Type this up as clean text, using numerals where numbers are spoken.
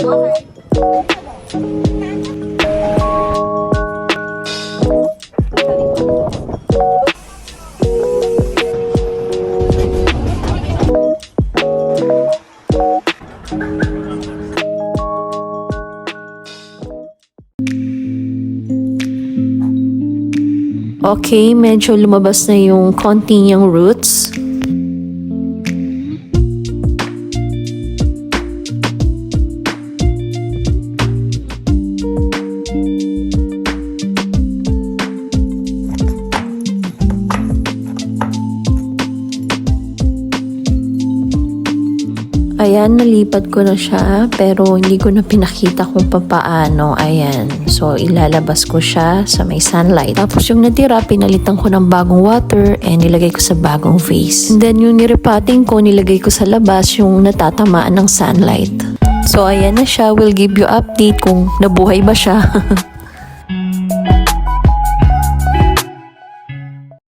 Okay, medyo lumabas na yung konti niyang roots. Ayan, nalipat ko na siya pero hindi ko na pinakita kung papaano. Ayan. So, ilalabas ko siya sa may sunlight. Tapos yung natira, pinalitan ko ng bagong water and nilagay ko sa bagong vase. And then yung nirepotting ko, nilagay ko sa labas yung natatamaan ng sunlight. So, ayan na siya. We'll give you update kung nabuhay ba siya.